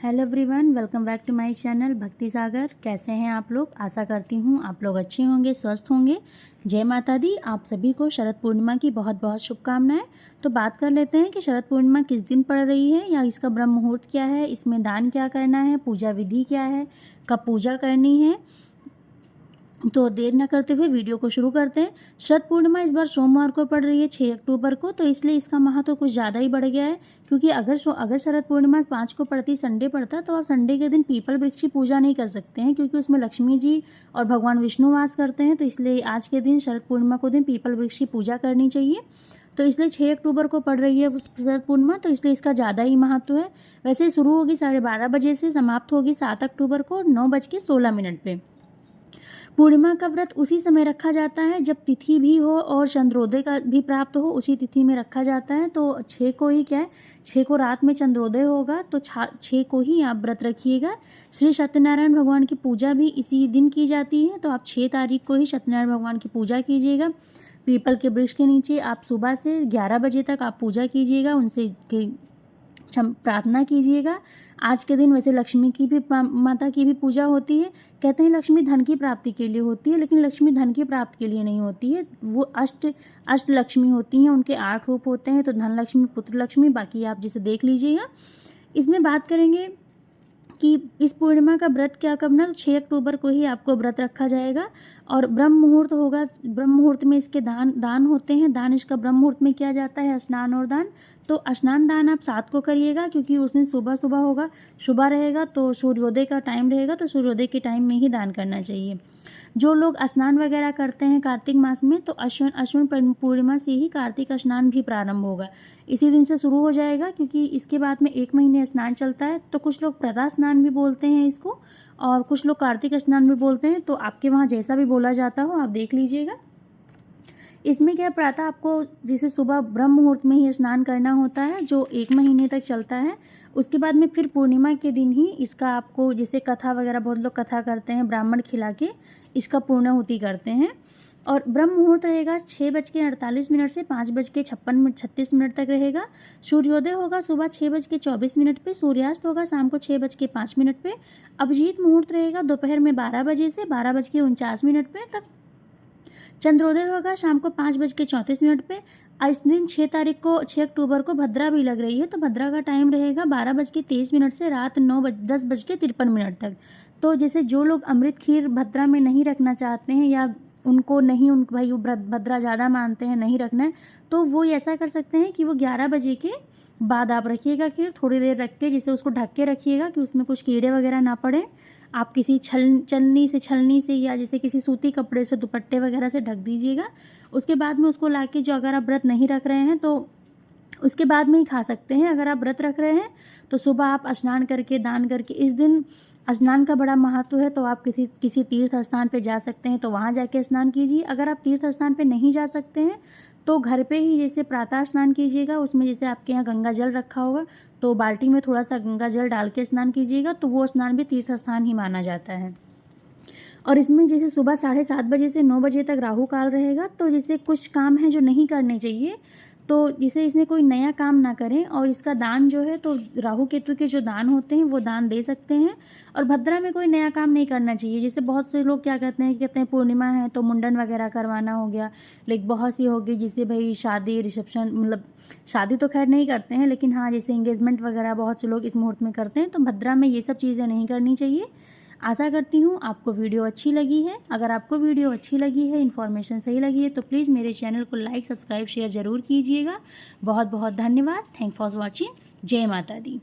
Hello everyone, welcome back to my channel Bhakti Sagar. कैसे हैं आप लोग? आशा करती हूँ आप लोग अच्छे होंगे, स्वस्थ होंगे। जय माता दी। आप सभी को शरद पूर्णिमा की बहुत बहुत शुभकामनाएं। तो बात कर लेते हैं कि शरद पूर्णिमा किस दिन पड़ रही है या इसका ब्रह्म मुहूर्त क्या है, इसमें दान क्या करना है, पूजा विधि क्या है, कब पूजा करनी है। तो देर न करते हुए वीडियो को शुरू करते हैं। शरद पूर्णिमा इस बार सोमवार को पड़ रही है 6 अक्टूबर को, तो इसलिए इसका महत्व कुछ ज़्यादा ही बढ़ गया है। क्योंकि अगर शरद पूर्णिमा 5 को पड़ती, संडे पड़ता, तो आप संडे के दिन पीपल वृक्ष की पूजा नहीं कर सकते हैं, क्योंकि उसमें लक्ष्मी जी और भगवान विष्णु वास करते हैं। तो इसलिए आज के दिन शरद पूर्णिमा को दिन पीपल वृक्ष की पूजा करनी चाहिए। तो इसलिए 6 अक्टूबर को पड़ रही है शरद पूर्णिमा, तो इसलिए इसका ज़्यादा ही महत्व है। वैसे शुरू होगी 12:30 बजे से, समाप्त होगी 7 अक्टूबर को 9:16 पे। पूर्णिमा का व्रत उसी समय रखा जाता है जब तिथि भी हो और चंद्रोदय का भी प्राप्त हो, उसी तिथि में रखा जाता है। तो 6 को ही क्या है, 6 को रात में चंद्रोदय होगा, तो 6 को ही आप व्रत रखिएगा। श्री सत्यनारायण भगवान की पूजा भी इसी दिन की जाती है, तो आप 6 तारीख को ही सत्यनारायण भगवान की पूजा कीजिएगा। पीपल के वृक्ष के नीचे आप सुबह से 11 बजे तक आप पूजा कीजिएगा, उनसे प्रार्थना कीजिएगा। आज के दिन वैसे लक्ष्मी की भी, माता की भी पूजा होती है। कहते हैं लक्ष्मी धन की प्राप्ति के लिए होती है, लेकिन लक्ष्मी धन की प्राप्ति के लिए नहीं होती है। वो अष्ट लक्ष्मी होती हैं, उनके 8 रूप होते हैं। तो धन लक्ष्मी, पुत्र लक्ष्मी, बाकी आप जिसे देख लीजिएगा। इसमें बात करेंगे कि इस पूर्णिमा का व्रत क्या करना, तो 6 अक्टूबर को ही आपको व्रत रखा जाएगा और ब्रह्म मुहूर्त होगा। ब्रह्म मुहूर्त में इसके दान होते हैं। दान इसका ब्रह्म मुहूर्त में किया जाता है, स्नान और दान। तो स्नान दान आप 7 को करिएगा, क्योंकि उस दिन सुबह सुबह होगा, सुबह रहेगा, तो सूर्योदय का टाइम रहेगा, तो सूर्योदय के टाइम में ही दान करना चाहिए। जो लोग स्नान वगैरह करते हैं कार्तिक मास में, तो अश्विन पूर्णिमा से ही कार्तिक स्नान भी प्रारंभ होगा। इसी दिन से शुरू हो जाएगा, क्योंकि इसके बाद में 1 महीने स्नान चलता है। तो कुछ लोग प्रदा स्नान भी बोलते हैं इसको, और कुछ लोग कार्तिक स्नान भी बोलते हैं। तो आपके वहाँ जैसा भी बोला जाता हो आप देख लीजिएगा। इसमें क्या प्रातः आपको जैसे सुबह ब्रह्म मुहूर्त में ही स्नान करना होता है, जो 1 महीने तक चलता है। उसके बाद में फिर पूर्णिमा के दिन ही इसका आपको, जैसे कथा वगैरह बहुत लोग कथा करते हैं, ब्राह्मण खिला के इसका पूर्णाहुति करते हैं। और ब्रह्म मुहूर्त रहेगा 6:48 से 5:36 तक रहेगा। सूर्योदय होगा सुबह 6:24 पे, सूर्यास्त होगा शाम को 6:05 पे। अभिजीत मुहूर्त रहेगा दोपहर में 12 बजे से 12:49 पे तक। चंद्रोदय होगा शाम को 5:34 पे। इस दिन 6 तारीख को, 6 अक्टूबर को भद्रा भी लग रही है, तो भद्रा का टाइम रहेगा 12:23 से रात 10:53 तक। तो जैसे जो लोग अमृत खीर भद्रा में नहीं रखना चाहते हैं, या उनको नहीं, उन भाई भद्रा ज़्यादा मानते हैं, नहीं रखना है, तो वो ऐसा कर सकते हैं कि वो 11 बजे के बाद आप रखिएगा खीर, थोड़ी देर रख के, जिसे उसको ढक के रखिएगा कि उसमें कुछ कीड़े वगैरह ना पड़े। आप किसी छलनी से या जैसे किसी सूती कपड़े से, दुपट्टे वगैरह से ढक दीजिएगा। उसके बाद में उसको लाके, जो अगर आप व्रत नहीं रख रहे हैं तो उसके बाद में ही खा सकते हैं। अगर आप व्रत रख रहे हैं तो सुबह आप स्नान करके, दान करके, इस दिन स्नान का बड़ा महत्व है, तो आप किसी तीर्थ स्थान पे जा सकते हैं, तो वहाँ जाके स्नान कीजिए। अगर आप तीर्थ स्थान पे नहीं जा सकते हैं तो घर पे ही जैसे प्रातः स्नान कीजिएगा। उसमें जैसे आपके यहाँ गंगा जल रखा होगा, तो बाल्टी में थोड़ा सा गंगा जल डाल के स्नान कीजिएगा, तो वो स्नान भी तीर्थ स्थान ही माना जाता है। और इसमें जैसे सुबह 7:30 बजे से 9 बजे तक राहु काल रहेगा। तो जैसे कुछ काम है जो नहीं करने चाहिए, तो जिसे इसमें कोई नया काम ना करें। और इसका दान जो है, तो राहु केतु के जो दान होते हैं वो दान दे सकते हैं। और भद्रा में कोई नया काम नहीं करना चाहिए। जैसे बहुत से लोग क्या कहते हैं पूर्णिमा है तो मुंडन वगैरह करवाना हो गया, लेकिन बहुत सी होगी जिसे भाई शादी, रिसेप्शन, मतलब शादी तो खैर नहीं करते हैं, लेकिन हाँ जैसे एंगेजमेंट वगैरह बहुत से लोग इस मुहूर्त में करते हैं। तो भद्रा में ये सब चीज़ें नहीं करनी चाहिए। आशा करती हूँ आपको वीडियो अच्छी लगी है। अगर आपको वीडियो अच्छी लगी है, इन्फॉर्मेशन सही लगी है, तो प्लीज़ मेरे चैनल को लाइक, सब्सक्राइब, शेयर ज़रूर कीजिएगा। बहुत बहुत धन्यवाद। Thank for watching. जय माता दी।